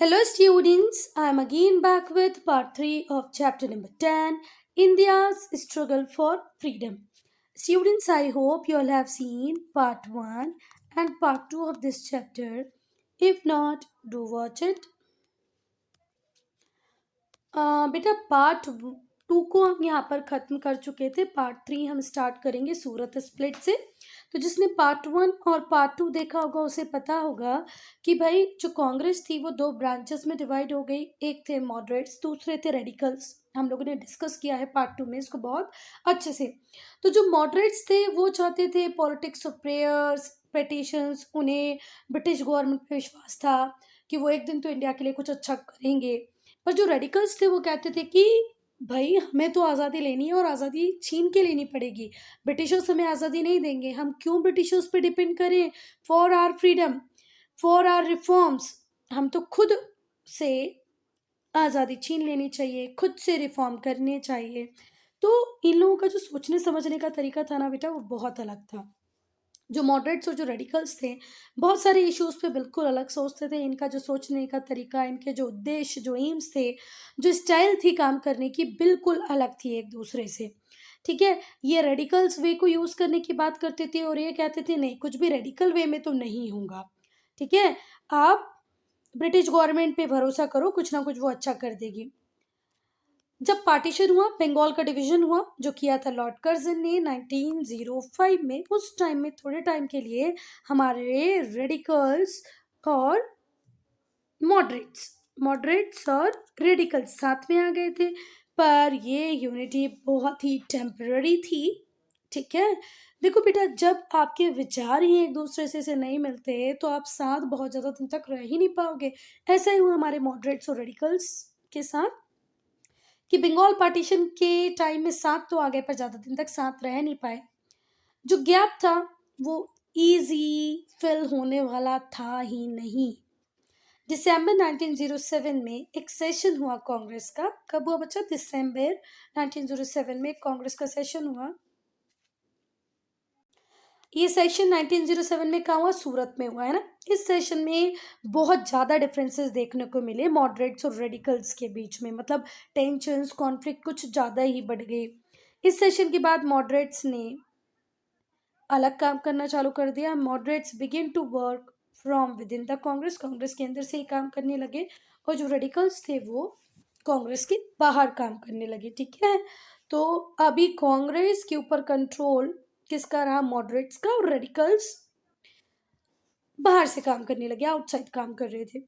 Hello, students. I am again back with part 3 of chapter number 10, India's Struggle for Freedom. Students, I hope you all have seen part 1 and part 2 of this chapter. If not, do watch it. बेटा part 2 को हम यहाँ पर ख़त्म कर चुके थे। Part 3 हम स्टार्ट करेंगे सूरत स्प्लिट से। तो जिसने पार्ट 1 और पार्ट 2 देखा होगा उसे पता होगा कि भाई जो कांग्रेस थी वो दो ब्रांचेस में डिवाइड हो गई। एक थे मॉडरेट्स, दूसरे थे रेडिकल्स। हम लोगों ने डिस्कस किया है पार्ट 2 में इसको बहुत अच्छे से। तो जो मॉडरेट्स थे वो चाहते थे पॉलिटिक्स ऑफ प्रेयर्स, पिटिशंस। उन्हें ब्रिटिश गवर्नमेंट पे विश्वास था कि वो एक दिन तो इंडिया के लिए कुछ अच्छा करेंगे। पर जो रेडिकल्स थे वो कहते थे कि भाई हमें तो आज़ादी लेनी है और आज़ादी छीन के लेनी पड़ेगी। ब्रिटिशर्स हमें आज़ादी नहीं देंगे, हम क्यों ब्रिटिशर्स पे डिपेंड करें for our freedom, for our reforms. हम तो खुद से आज़ादी छीन लेनी चाहिए, खुद से रिफॉर्म करने चाहिए। तो इन लोगों का जो सोचने समझने का तरीका था ना बेटा वो बहुत अलग था। जो मॉडरेट्स और जो रेडिकल्स थे बहुत सारे इश्यूज पे बिल्कुल अलग सोचते थे। इनका जो सोचने का तरीका, इनके जो उद्देश्य, जो एम्स थे, जो स्टाइल थी काम करने की बिल्कुल अलग थी एक दूसरे से। ठीक है, ये रेडिकल्स वे को यूज करने की बात करते थे और ये कहते थे नहीं कुछ भी रेडिकल वे में तो नहीं होगा। ठीक है, आप ब्रिटिश गवर्नमेंट पे भरोसा करो, कुछ ना कुछ वो अच्छा कर देगी। जब पार्टीशन हुआ, बंगाल का डिवीजन हुआ जो किया था लॉर्ड कर्जन ने 1905 में, उस टाइम में थोड़े टाइम के लिए हमारे रेडिकल्स और मॉडरेट्स मॉडरेट्स और रेडिकल्स साथ में आ गए थे। पर ये यूनिटी बहुत ही टेम्पररी थी। ठीक है, देखो बेटा जब आपके विचार ही एक दूसरे से नहीं मिलते तो आप साथ बहुत ज़्यादा दिन तक रह ही नहीं पाओगे। ऐसा ही हुआ हमारे मॉडरेट्स और रेडिकल्स के साथ कि बंगाल पार्टीशन के टाइम में साथ तो आ गए पर ज़्यादा दिन तक साथ रह नहीं पाए। जो गैप था वो इजी फिल होने वाला था ही नहीं। दिसंबर 1907 में एक सेशन हुआ कांग्रेस का। कब हुआ बच्चा? दिसंबर 1907 में कांग्रेस का सेशन हुआ। ये सेशन 1907 में कहाँ हुआ? सूरत में हुआ है ना। इस सेशन में बहुत ज़्यादा डिफरेंसेस देखने को मिले मॉडरेट्स और रेडिकल्स के बीच में। मतलब टेंशन्स, कॉन्फ्लिक्ट कुछ ज़्यादा ही बढ़ गई। इस सेशन के बाद मॉडरेट्स ने अलग काम करना चालू कर दिया। Moderates begin to work from within the Congress, Congress के अंदर से ही काम करने लगे। और जो रेडिकल्स थे वो कांग्रेस के बाहर काम करने लगे। ठीक है, तो अभी कांग्रेस के ऊपर कंट्रोल किसका रहा? मॉडरेट्स का। और रेडिकल्स बाहर से काम करने लगे, आउटसाइड काम कर रहे थे।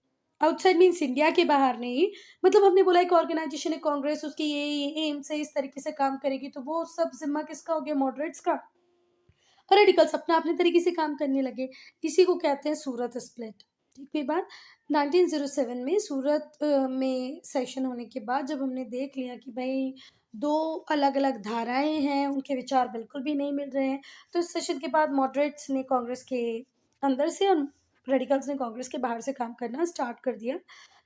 आउटसाइड मीन्स इंडिया के बाहर नहीं। मतलब हमने बोला एक ऑर्गेनाइजेशन है कांग्रेस, उसकी ये एम से इस तरीके से काम करेगी, तो वो सब जिम्मा किसका हो गया? मॉडरेट्स का। और रेडिकल्स अपना अपने तरीके से काम करने लगे। इसी को कहते हैं सूरत स्प्लिट। ठीक है, बात 1907 में सूरत में सेशन होने के बाद जब हमने देख लिया कि भाई दो अलग अलग धाराएं हैं, उनके विचार बिल्कुल भी नहीं मिल रहे हैं, तो इस सेशन के बाद मॉडरेट्स ने कांग्रेस के अंदर से और रेडिकल्स ने कांग्रेस के बाहर से काम करना स्टार्ट कर दिया।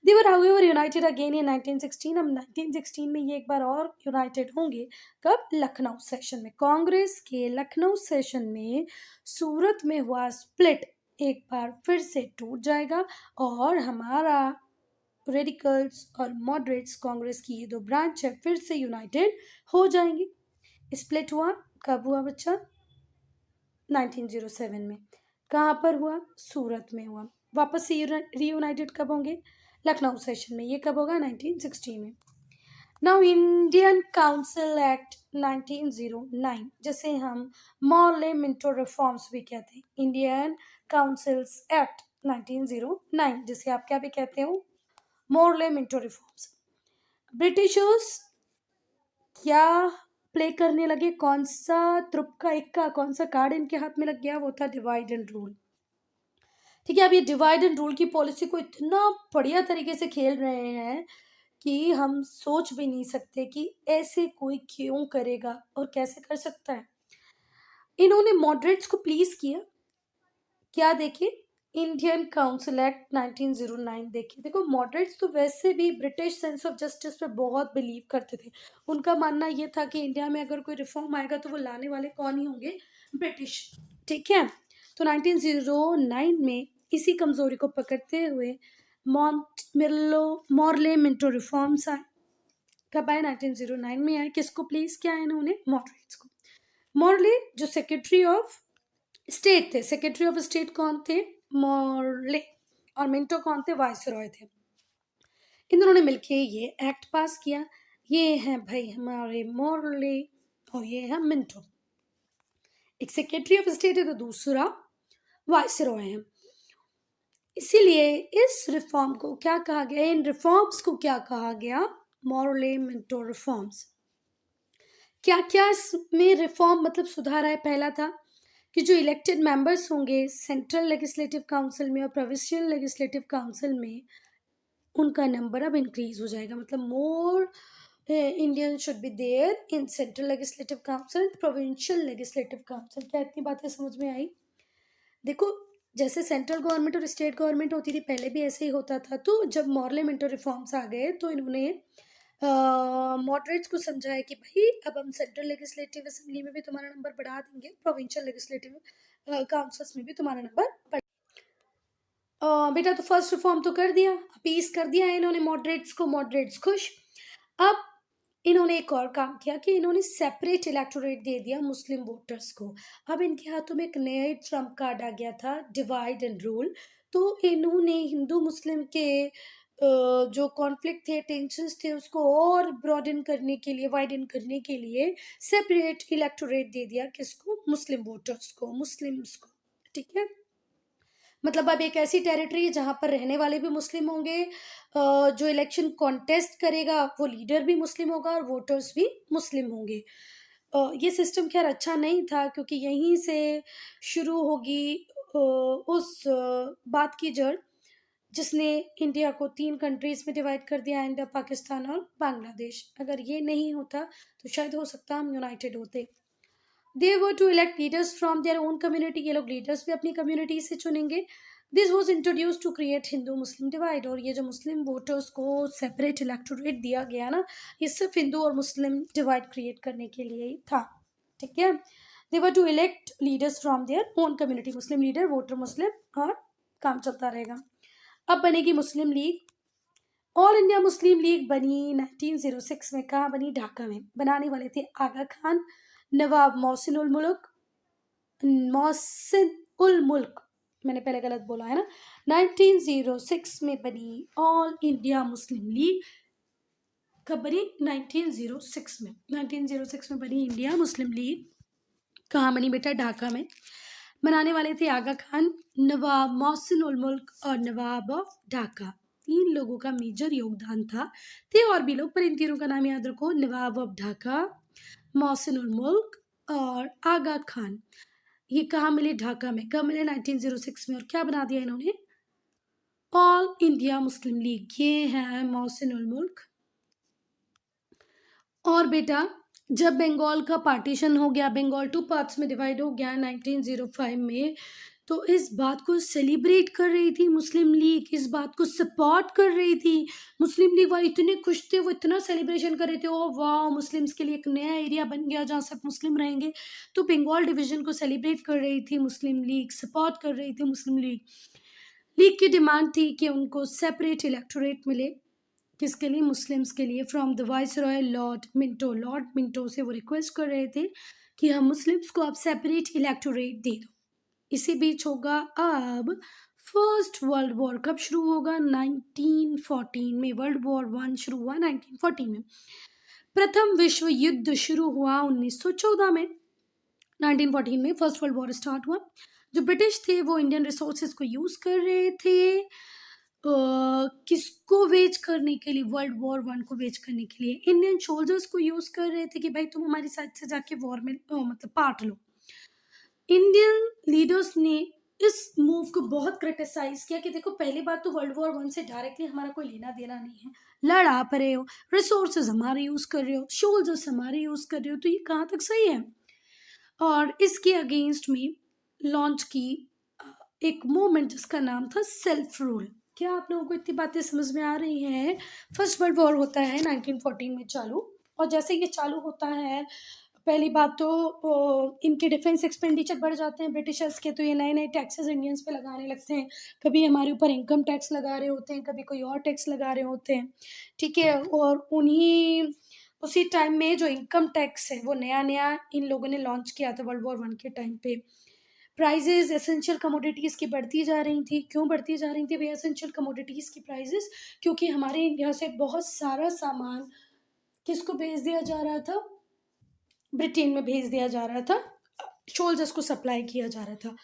दे वर हाउएवर यूनाइटेड अगेन इन 1916। हम 1916 में ये एक बार और यूनाइटेड होंगे। कब? लखनऊ सेशन में। कांग्रेस के लखनऊ सेशन में सूरत में हुआ स्प्लिट एक बार फिर से टूट जाएगा और हमारा रेडिकल्स और मॉडरेट्स कांग्रेस की ये दो ब्रांच है फिर से यूनाइटेड हो जाएंगी। स्प्लिट हुआ कब हुआ बच्चा? 1907 में। कहाँ पर हुआ? सूरत में हुआ। वापस से रीयूनाइटेड कब होंगे? लखनऊ सेशन में। ये कब होगा? 1960 में। नाउ इंडियन काउंसिल एक्ट 1909, जैसे हम मॉर्ले मिंटो रिफॉर्म्स भी कहते हैं। इंडियन काउंसिल्स एक्ट 1909 जिसे आप क्या भी कहते हो? Morley Minto reforms. ब्रिटिशर्स क्या प्ले करने लगे? कौन सा तुरप का इक्का, कौन सा कार्ड इनके हाथ में लग गया? वो था डिवाइड एंड रूल। ठीक है, अब ये डिवाइड एंड रूल की पॉलिसी को इतना बढ़िया तरीके से खेल रहे हैं कि हम सोच भी नहीं सकते कि ऐसे कोई क्यों करेगा और कैसे कर सकता है। इन्होंने मॉडरेट्स को प्लीज किया। क्या देखे? इंडियन काउंसिल एक्ट 1909 देखिए। देखो मॉडरेट्स तो वैसे भी ब्रिटिश सेंस ऑफ जस्टिस पे बहुत बिलीव करते थे। उनका मानना ये था कि इंडिया में अगर कोई रिफॉर्म आएगा तो वो लाने वाले कौन ही होंगे? ब्रिटिश। ठीक है, तो 1909 में इसी कमजोरी को पकड़ते हुए मॉर्ले मिंटो रिफॉर्म्स आए। कब आए? 1909 में आए। किसको प्लेस किया है इन्होंने? मॉडरेट्स को। मॉर्ले जो सेक्रेटरी ऑफ स्टेट थे, सेक्रेटरी ऑफ स्टेट कौन थे? मॉर्ले। और मिंटो कौन थे? वाइसरॉय थे। इन दोनों ने मिलके ये एक्ट पास किया। ये हैं भाई हमारे मॉर्ले और ये है मिंटो। एक सेक्रेटरी ऑफ स्टेट है तो दूसरा वाइसरॉय है। इसीलिए इस रिफॉर्म को क्या कहा गया? इन रिफॉर्म्स को क्या कहा गया? Morley Minto reforms. क्या क्या इसमें रिफॉर्म मतलब सुधार है? पहला था कि जो इलेक्टेड मेंबर्स होंगे सेंट्रल लेजिस्लेटिव काउंसिल में और प्रोविंशियल लेजिस्लेटिव काउंसिल में, उनका नंबर अब इंक्रीज हो जाएगा। मतलब more Indian should be there in central legislative council, provincial legislative council. क्या इतनी बातें समझ में आई? देखो, जैसे सेंट्रल गवर्नमेंट और स्टेट गवर्नमेंट होती थी पहले भी ऐसे ही होता था। तो जब मॉर्ले मिंटो रिफॉर्म्स आ गए तो इन्होंने मॉडरेट्स को समझाया कि भाई अब हम सेंट्रल लेजिस्लेटिव असेंबली में भी तुम्हारा नंबर बढ़ा देंगे, प्रोविंशियल लेजिस्लेटिव काउंसिल्स में भी तुम्हारा नंबर बेटा। तो फर्स्ट रिफॉर्म तो कर दिया, अपीस कर दिया है इन्होंने मॉडरेट्स को, मॉडरेट्स खुश। अब इन्होंने एक और काम किया कि इन्होंने सेपरेट इलेक्टोरेट दे दिया मुस्लिम वोटर्स को। अब इनके हाथों में एक नया ट्रम्प कार्ड आ गया था, डिवाइड एंड रूल। तो इन्होंने हिंदू मुस्लिम के जो कॉन्फ्लिक्ट थे, टेंशंस थे, उसको और ब्रॉडन करने के लिए, वाइडन करने के लिए सेपरेट इलेक्टोरेट दे दिया। किसको? मुस्लिम वोटर्स को, मुस्लिम्स को। ठीक है, मतलब अब एक ऐसी टेरिटरी जहां पर रहने वाले भी मुस्लिम होंगे, जो इलेक्शन कॉन्टेस्ट करेगा वो लीडर भी मुस्लिम होगा और वोटर्स भी मुस्लिम होंगे। ये सिस्टम खैर अच्छा नहीं था क्योंकि यहीं से शुरू होगी उस बात की जड़ जिसने इंडिया को 3 कंट्रीज में डिवाइड कर दिया, इंडिया, पाकिस्तान और बांग्लादेश। अगर ये नहीं होता तो शायद हो सकता हम यूनाइटेड होते। They were to elect leaders from their own community. ये लोग लीडर्स भी अपनी कम्युनिटी से चुनेंगे। This was introduce to create Hindu Muslim divide. और ये जो मुस्लिम वोटर्स को सेपरेट इलेक्टोरेट दिया गया ना, ये सिर्फ हिंदू और मुस्लिम डिवाइड क्रिएट करने के लिए ही था। ठीक है, they were to elect leaders from their own community. मुस्लिम लीडर, वोटर मुस्लिम, और काम चलता रहेगा। अब बनेगी मुस्लिम लीग। ऑल इंडिया मुस्लिम लीग बनी 1906 में। कहाँ बनी? ढाका में। बनाने वाले थे आगा खान, नवाब मोहसिन उल मुल्क, मैंने पहले गलत बोला है ना। 1906 में बनी ऑल इंडिया मुस्लिम लीग। कब बनी? 1906 में। 1906 में बनी इंडिया मुस्लिम लीग। कहाँ बनी बेटा? ढाका में। बनाने वाले थे आगा खान, नवाब मोहसिन उल मुल्क और नवाब ऑफ ढाका। 3 लोगों का मेजर योगदान था। थे और भी लोग, पर इन तीनों का नाम याद रखो, नवाब ऑफ ढाका, मोहसिन उल मुल्क और आगा खान। ये कहाँ मिले? ढाका में। कब मिले? 1906 में। और क्या बना दिया इन्होंने? All India Muslim league. ये है मोहसिन उल मुल्क। और बेटा जब बंगाल का पार्टीशन हो गया, बंगाल 2 पार्ट्स में डिवाइड हो गया 1905 में, तो इस बात को सेलिब्रेट कर रही थी मुस्लिम लीग, इस बात को सपोर्ट कर रही थी मुस्लिम लीग वाले। इतने खुश थे, वो इतना सेलिब्रेशन कर रहे थे, ओ वाह, मुस्लिम्स के लिए एक नया एरिया बन गया जहाँ सब मुस्लिम रहेंगे। तो बंगाल डिवीजन को सेलिब्रेट कर रही थी मुस्लिम लीग, सपोर्ट कर रही थी मुस्लिम लीग। लीग की डिमांड थी कि उनको सेपरेट इलेक्टोरेट मिले। किसके लिए? मुस्लिम्स के लिए। From the viceroy Lord Minto. Lord Minto से वो रिक्वेस्ट कर रहे थे कि हम मुस्लिम्स को अब सेपरेट इलेक्टोरेट दे दो। इसी बीच होगा अब फर्स्ट वर्ल्ड वॉर। कब शुरू होगा? 1914 में। वर्ल्ड वॉर 1 शुरू हुआ 1914 में। प्रथम विश्व युद्ध शुरू हुआ 1914 में। 1914 में फर्स्ट वर्ल्ड वॉर स्टार्ट हुआ। जो ब्रिटिश थे वो इंडियन रिसोर्सेज को यूज कर रहे थे किसको वेज करने के लिए? वर्ल्ड वॉर 1 को वेज करने के लिए। इंडियन सोल्जर्स को यूज कर रहे थे कि भाई तुम हमारी साइड से जाके वॉर में मतलब पार्ट लो। इंडियन लीडर्स ने इस मूव को बहुत क्रिटिसाइज किया कि देखो, पहली बात तो वर्ल्ड वॉर 1 से डायरेक्टली हमारा कोई लेना देना नहीं है, लड़ आप रहे हो, रिसोर्सेज हमारे यूज कर रहे हो, सोल्जर्स हमारे यूज कर रहे हो, तो ये कहाँ तक सही है। और इसके अगेंस्ट में लॉन्च की एक मूवमेंट जिसका नाम था सेल्फ रूल। क्या आप लोगों को इतनी बातें समझ में आ रही हैं? फर्स्ट वर्ल्ड वॉर होता है 1914 में चालू, और जैसे ये चालू होता है पहली बात तो इनके डिफेंस एक्सपेंडिचर बढ़ जाते हैं ब्रिटिशर्स के, तो ये नए नए टैक्सेस इंडियंस पे लगाने लगते हैं। कभी हमारे ऊपर इनकम टैक्स लगा रहे होते हैं, कभी कोई और टैक्स लगा रहे होते हैं, ठीक है। और उसी टाइम में जो इनकम टैक्स है वो नया नया इन लोगों ने लॉन्च किया था World War I के टाइम पे। प्राइजेज एसेंशियल कमोडिटीज़ की बढ़ती जा रही थी। क्यों बढ़ती जा रही थी भैया एसेंशियल कमोडिटीज़ की प्राइजेस? क्योंकि हमारे इंडिया से बहुत सारा सामान किसको भेज दिया जा रहा था? ब्रिटेन में भेज दिया जा रहा था, सोल्जर्स को सप्लाई किया जा रहा था।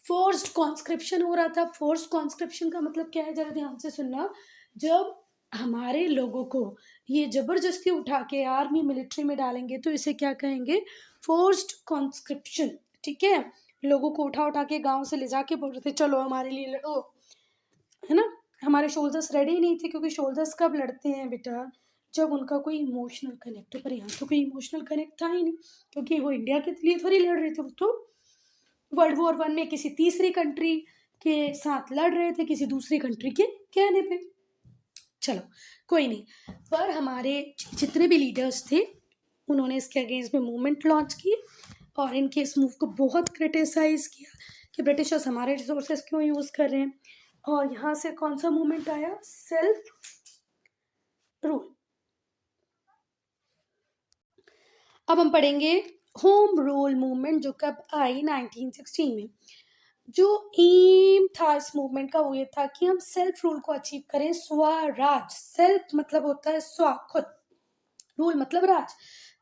फोर्स्ड कॉन्स्क्रिप्शन हो रहा था। फोर्स्ड कॉन्स्क्रिप्शन का मतलब क्या है, जरा ध्यान से सुनना। जब हमारे लोगों को ये जबरदस्ती उठा के आर्मी मिलिट्री में डालेंगे तो इसे क्या कहेंगे? फोर्स्ड कॉन्स्क्रिप्शन, ठीक है। लोगों को उठा उठा के गांव से ले जाके बोल रहे थे चलो हमारे लिए लड़ो, है ना। हमारे शोल्जर्स रेडी नहीं थे, क्योंकि शोल्जर्स कब लड़ते हैं बेटा? जब उनका कोई इमोशनल कनेक्ट हो। पर यहाँ तो कोई इमोशनल कनेक्ट था ही नहीं, क्योंकि वो इंडिया के लिए थोड़ी लड़ रहे थे, वो तो World War I में किसी तीसरी कंट्री के साथ लड़ रहे थे, किसी दूसरी कंट्री के कहने पे। चलो कोई नहीं, पर हमारे जितने भी लीडर्स थे उन्होंने इसके अगेंस्ट में मूवमेंट लॉन्च की और इनके इस मूव को बहुत क्रिटिसाइज किया कि ब्रिटिशर्स हमारे रिसोर्सेज क्यों यूज़ कर रहे हैं। और यहाँ से कौन सा मूवमेंट आया? Self rule. अब हम पढ़ेंगे होम रूल मूवमेंट, जो कब आई? 1916 में। जो एम था इस मूवमेंट का वो ये था कि हम सेल्फ रूल को अचीव करें, स्वराज। सेल्फ मतलब होता है स्व, खुद, रूल मतलब राज।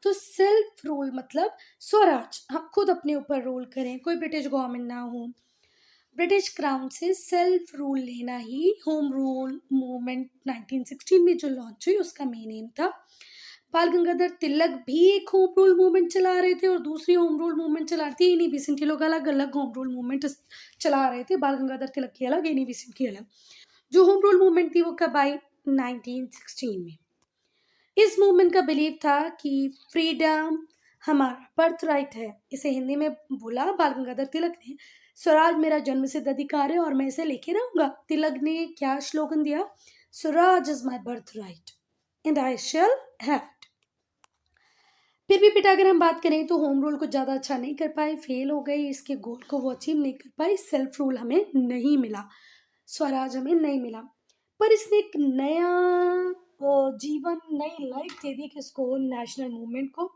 तो सेल्फ रूल मतलब स्वराज, हम खुद अपने ऊपर रूल करें, कोई ब्रिटिश गवर्नमेंट ना हो। ब्रिटिश क्राउन से सेल्फ रूल लेना ही होम रूल मूवमेंट 1916 में जो लॉन्च हुई उसका मेन एम था। बाल गंगाधर तिलक भी एक होम रूल मूवमेंट चला रहे थे और दूसरी होम रूल मूवमेंट चला रही थी एनी बेसेंट। लोग अलग अलग होम रूल मूवमेंट चला रहे थे, बाल गंगाधर तिलक की अलग, एनी बेसेंट की अलग। जो होम रूल मूवमेंट थी वो कब आई? 1916 में। इस मूवमेंट का बिलीव था कि फ्रीडम हमारा बर्थ राइट है। इसे हिंदी में बोला बाल गंगाधर तिलक ने, स्वराज मेरा जन्मसिद्ध अधिकार है और मैं इसे लेके रहूंगा। तिलक ने क्या स्लोगन दिया? Swaraj is my birth right and I shall have it. फिर भी बेटा अगर हम बात करें तो होम रूल को ज़्यादा अच्छा नहीं कर पाए, फेल हो गई, इसके गोल को वो अचीव नहीं कर पाई। सेल्फ रूल हमें नहीं मिला, स्वराज हमें नहीं मिला। पर इसने एक नया जीवन, नई लाइफ दे दी किसको? नेशनल मूवमेंट को।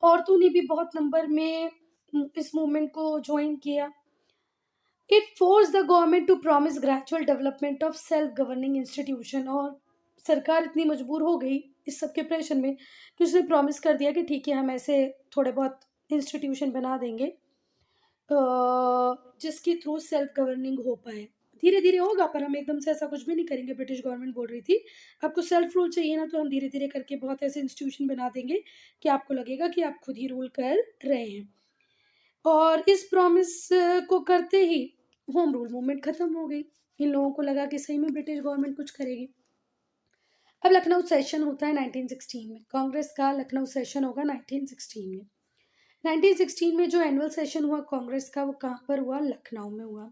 औरतों ने भी बहुत नंबर में इस मूवमेंट को ज्वाइन किया। It force the government to promise gradual development of self governing institution. और सरकार इतनी मजबूर हो गई इस सब के प्रेशर में कि उसने प्रॉमिस कर दिया कि ठीक है हम ऐसे थोड़े बहुत इंस्टीट्यूशन बना देंगे जिसके थ्रू सेल्फ गवर्निंग हो पाए। धीरे धीरे होगा, पर हम एकदम से ऐसा कुछ भी नहीं करेंगे। ब्रिटिश गवर्नमेंट बोल रही थी आपको सेल्फ रूल चाहिए ना, तो हम धीरे धीरे करके बहुत ऐसे इंस्टीट्यूशन बना देंगे कि आपको लगेगा कि आप खुद ही रूल कर रहे हैं। और इस प्रॉमिस को करते ही होम रूल मूवमेंट खत्म हो गई। इन लोगों को लगा कि सही में ब्रिटिश गवर्नमेंट कुछ करेगी। अब लखनऊ सेशन होता है 1916 में, कांग्रेस का लखनऊ सेशन होगा 1916 में। 1916 में जो एनुअल सेशन हुआ कांग्रेस का वो कहाँ पर हुआ? लखनऊ में हुआ।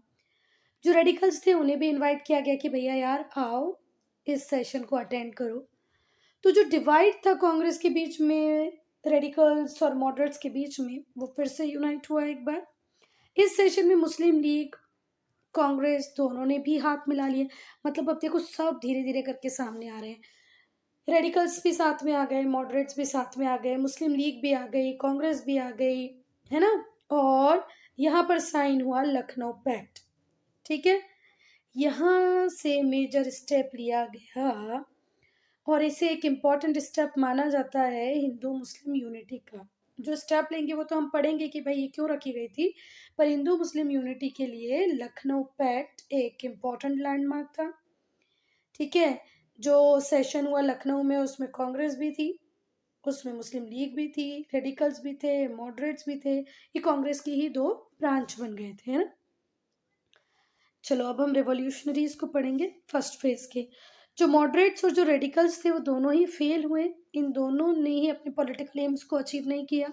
जो रेडिकल्स थे उन्हें भी इनवाइट किया गया कि भैया यार आओ इस सेशन को अटेंड करो। तो जो डिवाइड था कांग्रेस के बीच में, रेडिकल्स और मॉडरेट्स के बीच में, वो फिर से यूनाइट हुआ एक बार। इस सेशन में मुस्लिम लीग, कांग्रेस दोनों ने भी हाथ मिला लिए। मतलब अब देखो सब धीरे धीरे करके सामने आ रहे हैं। रेडिकल्स भी साथ में आ गए, मॉडरेट्स भी साथ में आ गए, मुस्लिम लीग भी आ गई, कांग्रेस भी आ गई, है ना। और यहाँ पर साइन हुआ लखनऊ पैक्ट, ठीक है। यहाँ से मेजर स्टेप लिया गया और इसे एक इम्पॉर्टेंट स्टेप माना जाता है हिंदू मुस्लिम यूनिटी का। जो स्टेप लेंगे वो तो हम पढ़ेंगे कि भाई ये क्यों रखी गई थी, पर हिंदू मुस्लिम यूनिटी के लिए लखनऊ पैक्ट एक इम्पॉर्टेंट लैंडमार्क था, ठीक है। जो सेशन हुआ लखनऊ में उसमें कांग्रेस भी थी, उसमें मुस्लिम लीग भी थी, रेडिकल्स भी थे, मॉडरेट्स भी थे। ये कांग्रेस की ही दो ब्रांच बन गए थे, है ना। चलो अब हम रेवोल्यूशनरीज को पढ़ेंगे फर्स्ट फेज के। जो मॉडरेट्स और जो रेडिकल्स थे वो दोनों ही फेल हुए। इन दोनों ने ही अपने पॉलिटिकल एम्स को अचीव नहीं किया।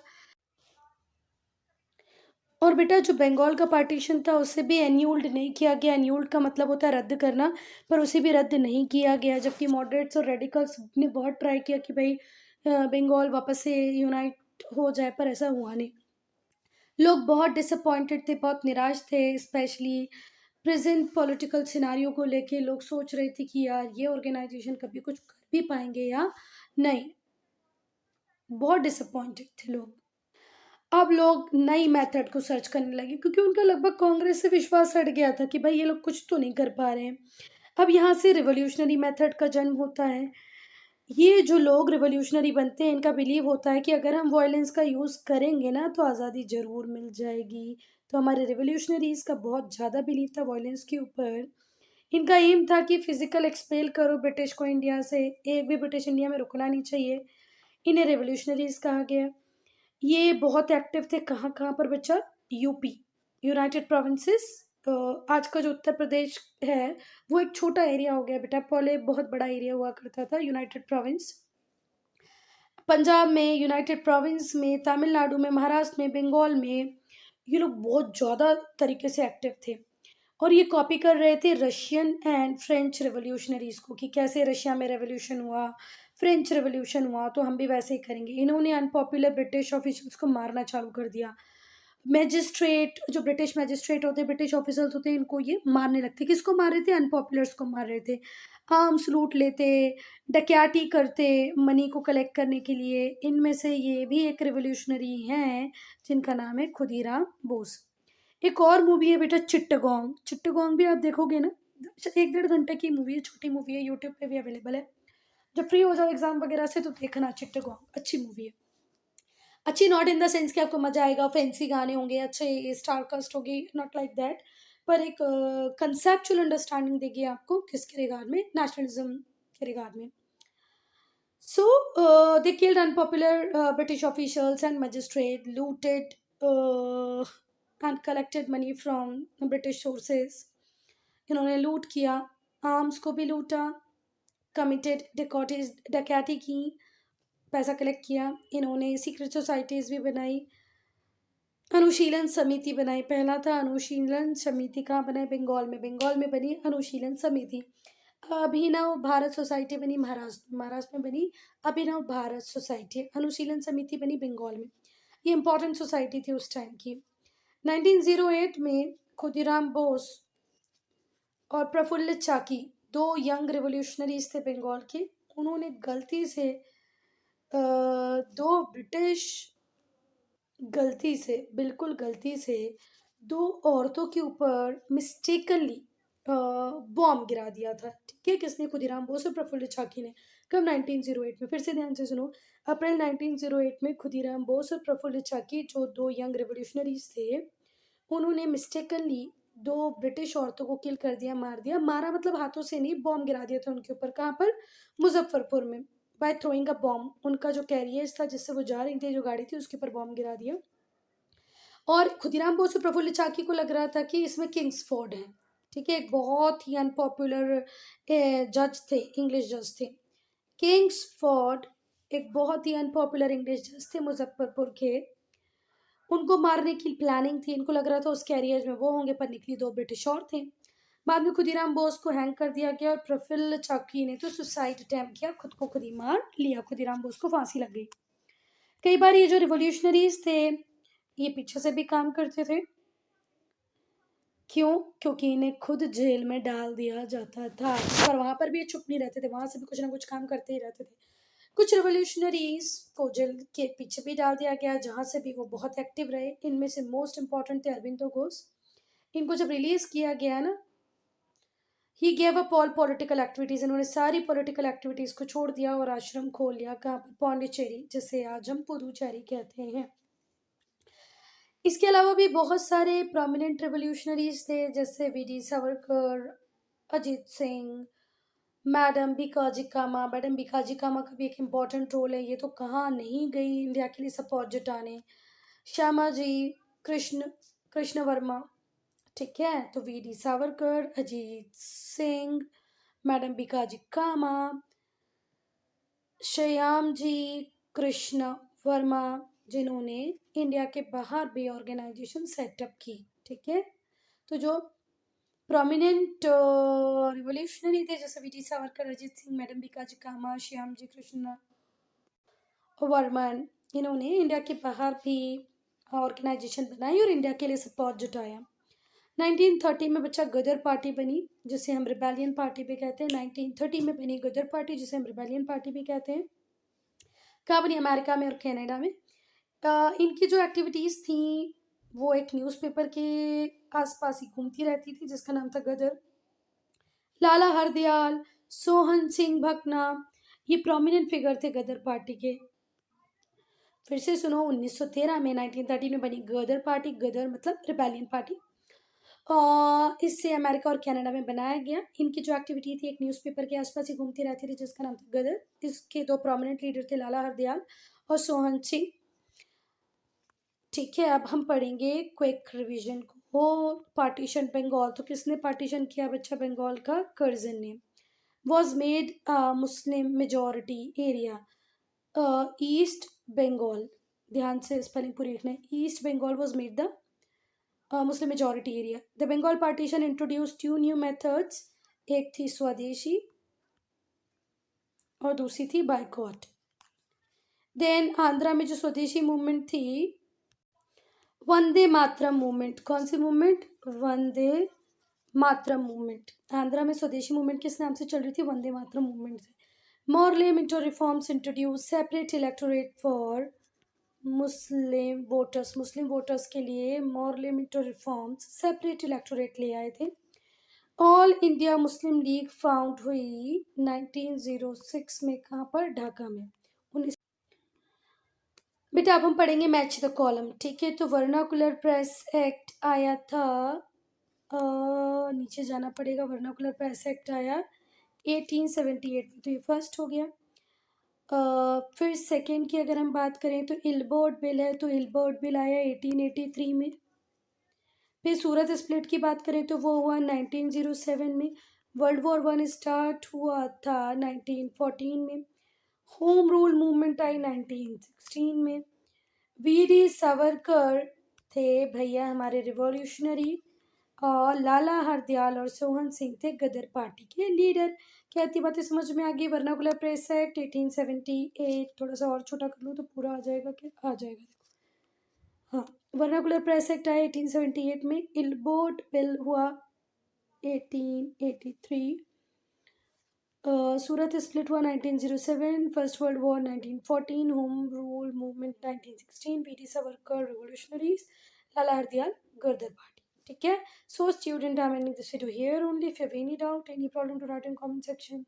और बेटा जो बंगाल का पार्टीशन था उसे भी एन्यूल्ड नहीं किया गया। एन्यूल्ड का मतलब होता है रद्द करना, पर उसे भी रद्द नहीं किया गया। जबकि मॉडरेट्स और रेडिकल्स ने बहुत ट्राई किया कि भाई बंगाल वापस से यूनाइट हो जाए, पर ऐसा हुआ नहीं। लोग बहुत डिसअपॉइंटेड थे, बहुत निराश थे, स्पेशली प्रेजेंट पॉलिटिकल सिनारियो को लेके। लोग सोच रहे थे कि यार ये ऑर्गेनाइजेशन कभी कुछ कर भी पाएंगे या नहीं। बहुत डिसअपॉइंटेड थे लोग। अब लोग नई मेथड को सर्च करने लगे, क्योंकि उनका लगभग कांग्रेस से विश्वास हट गया था कि भाई ये लोग कुछ तो नहीं कर पा रहे हैं। अब यहाँ से रिवोल्यूशनरी मेथड का जन्म होता है। ये जो लोग रिवोल्यूशनरी बनते हैं, इनका बिलीव होता है कि अगर हम वायलेंस का यूज़ करेंगे ना तो आज़ादी ज़रूर मिल जाएगी। तो हमारे रिवोल्यूशनरीज का बहुत ज़्यादा बिलीव था वायलेंस के ऊपर। इनका एम था कि फिजिकल एक्सपेल करो ब्रिटिश को इंडिया से, एक भी ब्रिटिश इंडिया में रुकना नहीं चाहिए। इन्हें रिवोल्यूशनरीज कहा गया। ये बहुत एक्टिव थे कहाँ कहाँ पर बच्चा? UP, United provinces. आज का जो उत्तर प्रदेश है वो एक छोटा एरिया हो गया बेटा, पहले बहुत बड़ा एरिया हुआ करता था यूनाइटेड प्रोविंस। पंजाब में, यूनाइटेड प्रोविंस में, तमिलनाडु में, महाराष्ट्र में, बंगाल में ये लोग बहुत ज़्यादा तरीके से एक्टिव थे। और ये कॉपी कर रहे थे रशियन एंड फ्रेंच रेवोल्यूशनरीज को, कि कैसे रशिया में रेवोल्यूशन हुआ, फ्रेंच रेवोल्यूशन हुआ, तो हम भी वैसे ही करेंगे। इन्होंने अनपॉपुलर ब्रिटिश ऑफिशियल्स को मारना चालू कर दिया। मैजिस्ट्रेट, जो ब्रिटिश मैजिस्ट्रेट होते, ब्रिटिश ऑफिसर्स होते हैं, इनको ये मारने लगते। किसको मार रहे थे? अनपॉपुलर्स को मार रहे थे। आर्म्स लूट लेते, डकैती करते मनी को कलेक्ट करने के लिए। इनमें से ये भी एक रिवोल्यूशनरी हैं जिनका नाम है खुदीराम बोस। एक और मूवी है बेटा चिट्टागोंग। चिट्टागोंग भी आप देखोगे ना, 1-1.5 घंटे की मूवी है, छोटी मूवी है, यूट्यूब पे भी अवेलेबल है। जब फ्री हो जाओ एग्जाम वगैरह से तो देखना चिट्टागोंग, अच्छी मूवी है। अच्छी नॉट इन द सेंस कि आपको मजा आएगा, फैंसी गाने होंगे, अच्छे स्टार कास्ट होगी, नॉट लाइक दैट। पर एक कंसेप्चुअल अंडरस्टैंडिंग देगी आपको किसके रिगार्ड में? नेशनलिज्म के रिगार्ड में। So they killed unpopular British officials and magistrate, looted and collected money from British sources. इन्होंने लूट किया, आर्म्स को भी लूटा, कमिटेड डकैती की, पैसा कलेक्ट किया। इन्होंने सीक्रेट सोसाइटीज़ भी बनाई, अनुशीलन समिति बनाई। पहला था अनुशीलन समिति, कहाँ बनाई? बंगाल में। बंगाल में बनी अनुशीलन समिति। अभिनव भारत सोसाइटी बनी महाराष्ट्र, महाराष्ट्र में बनी अभिनव भारत सोसाइटी। अनुशीलन समिति बनी बंगाल में। ये इंपॉर्टेंट सोसाइटी थी उस टाइम की। 1908 में खुदीराम बोस और प्रफुल्ल चाकी, दो यंग रिवोल्यूशनरीज थे बंगाल के। उन्होंने गलती से दो ब्रिटिश, गलती से, बिल्कुल गलती से, दो औरतों के ऊपर मिस्टेकनली बॉम्ब गिरा दिया था। ठीक है, किसने? खुदीराम बोस और प्रफुल्ल चाकी ने। कब? 1908 में। फिर से ध्यान से सुनो, अप्रैल 1908 में खुदीराम बोस और प्रफुल्ल चाकी, जो दो यंग रिवोल्यूशनरीज थे, उन्होंने मिस्टेकनली दो ब्रिटिश औरतों को किल कर दिया, मार दिया। मारा मतलब हाथों से नहीं, बॉम्ब गिरा दिया था उनके ऊपर। कहाँ पर? मुजफ्फरपुर में, बाय थ्रोइंग अ बॉम्ब। उनका जो कैरियर्स था जिससे वो जा रही थी, जो गाड़ी थी, उसके ऊपर बॉम्ब गिरा दिया। और खुदीराम बोस और प्रफुल्ल चाकी को लग रहा था कि इसमें किंग्सफोर्ड है। ठीक है, एक बहुत ही अनपॉपुलर जज थे, इंग्लिश जज थे। किंग्सफोर्ड एक बहुत ही अनपॉपुलर इंग्लिश जज थे मुजफ्फरपुर के। उनको मारने की प्लानिंग थी। इनको लग रहा था उस कैरियर में वो होंगे, पर निकली दो ब्रिटिश और थे। बाद में खुदीराम बोस को हैंग कर दिया गया और प्रफुल्ल चाकी ने तो सुसाइड अटेम्प्ट किया, खुद को खुद ही मार लिया। खुदीराम बोस को फांसी लग गई। कई बार ये जो रिवोल्यूशनरीज थे, ये पीछे से भी काम करते थे। क्यों? क्योंकि इन्हें खुद जेल में डाल दिया जाता था, पर वहां पर भी ये चुप नहीं रहते थे, वहां से भी कुछ ना कुछ काम करते ही रहते थे। कुछ रिवोल्यूशनरीज को जेल के पीछे भी डाल दिया गया, जहां से भी वो बहुत एक्टिव रहे। इनमें से मोस्ट इंपॉर्टेंट थे अरबिंदो घोष। इनको जब रिलीज किया गया ना, he gave up all political activities. इन्होंने सारी पॉलिटिकल एक्टिविटीज को छोड़ दिया और आश्रम खोल लिया। कहाँ पर? पौंडीचेरी, जिसे आज हम पुदुचेरी कहते हैं। इसके अलावा भी बहुत सारे प्रोमिनेंट रेवोल्यूशनरीज थे, जैसे वीडी सावरकर, अजीत सिंह, मैडम भिकाजी कामा। मैडम भिकाजी कामा का भी एक इम्पॉर्टेंट रोल है, ये तो कहाँ नहीं गई इंडिया के लिए सपोर्ट जुटाने। श्यामा जी, कृष्ण कृष्ण वर्मा। ठीक है, तो वीडी सावरकर, अजीत सिंह, मैडम भिकाजी कामा, श्याम जी, कृष्ण वर्मा, जिन्होंने इंडिया के बाहर भी ऑर्गेनाइजेशन सेटअप की। ठीक है, तो जो प्रोमिनेंट रिवोल्यूशनरी थे, जैसे वीटी सावरकर, अजीत सिंह, मैडम भिकाजी कामा, श्याम जी कृष्ण वर्मन, इन्होंने इंडिया के बाहर भी ऑर्गेनाइजेशन बनाई और इंडिया के लिए सपोर्ट जुटाया। 1930 में बच्चा गदर पार्टी बनी, जिसे हम रिबेलियन पार्टी भी कहते हैं। 1930 में बनी गदर पार्टी, जिसे हम रिबेलियन पार्टी भी कहते हैं। कहाँ बनी? अमेरिका में और कनाडा में। इनकी जो एक्टिविटीज़ थी वो एक न्यूज़पेपर के आसपास ही घूमती रहती थी, जिसका नाम था गदर। लाला हरदयाल, सोहन सिंह भकना, ये प्रोमिनेंट फिगर थे गदर पार्टी के। फिर से सुनो, 1913 में 1930 में बनी गदर पार्टी। गदर मतलब रिबेलियन पार्टी। इससे अमेरिका और कनाडा में बनाया गया। इनकी जो एक्टिविटी थी एक न्यूज़पेपर के आसपास ही घूमती रहती थी, जिसका नाम था गदर। इसके दो प्रोमिनेंट लीडर थे, लाला हरदयाल और सोहन सिंह। ठीक है, अब हम पढ़ेंगे क्विक रिवीजन को। पार्टीशन बंगाल, तो किसने पार्टीशन किया बच्चा बंगाल का? कर्जन ने। Was made Muslim majority area, east Bengal, ध्यान से स्पेलिंग पूरी लिखना है। East Bengal was made the Muslim majority area. The Bengal partition introduce two new methods, एक थी स्वदेशी और दूसरी थी बाइकॉट। देन आंध्रा में जो स्वदेशी मूवमेंट थी, वंदे मातरम मूवमेंट। कौन सी मूवमेंट? वंदे मातरम मूवमेंट। आंध्रा में स्वदेशी मूवमेंट किस नाम से चल रही थी? वंदे मातरम मूवमेंट से। Morley Minto reforms introduce separate electorate for Muslim voters. Muslim voters के लिए Morley Minto reforms separate electorate ले आए थे। All India Muslim league found हुई 1906 में। कहाँ पर? ढाका में। बेटा अब हम पढ़ेंगे मैच द कॉलम। ठीक है, तो वर्नाकुलर प्रेस एक्ट आया था, नीचे जाना पड़ेगा। वर्नाकुलर प्रेस एक्ट आया 1878 में, तो ये फर्स्ट हो गया। फिर सेकंड की अगर हम बात करें तो इल्बर्ट बिल है, तो इल्बर्ट बिल आया 1883 में। फिर सूरत स्प्लिट की बात करें तो वो हुआ 1907 में। वर्ल्ड वॉर वन स्टार्ट हुआ था 1914 में। होम रूल मूवमेंट आई 1916 में। वीडी सावरकर थे भैया हमारे रिवॉल्यूशनरी, और लाला हरदयाल और सोहन सिंह थे गदर पार्टी के लीडर। क्या इतनी बातें समझ में आ गई? वर्नाकुलर प्रेस एक्ट 1878, थोड़ा सा और छोटा कर लूँ तो पूरा आ जाएगा। क्या आ जाएगा? हाँ, वर्नाकुलर प्रेस एक्ट आया 1878 में। इल्बोर्ट बिल हुआ 1883। सूरत स्प्लिट हुआ 1907। First world war 1914। Home rule movement 1916। VD Savarkar revolutionaries, Lala Hardayal Ghadar Party. ठीक है, so student, I am ending this video here only. If you have any doubt, any problem, to write in comment section.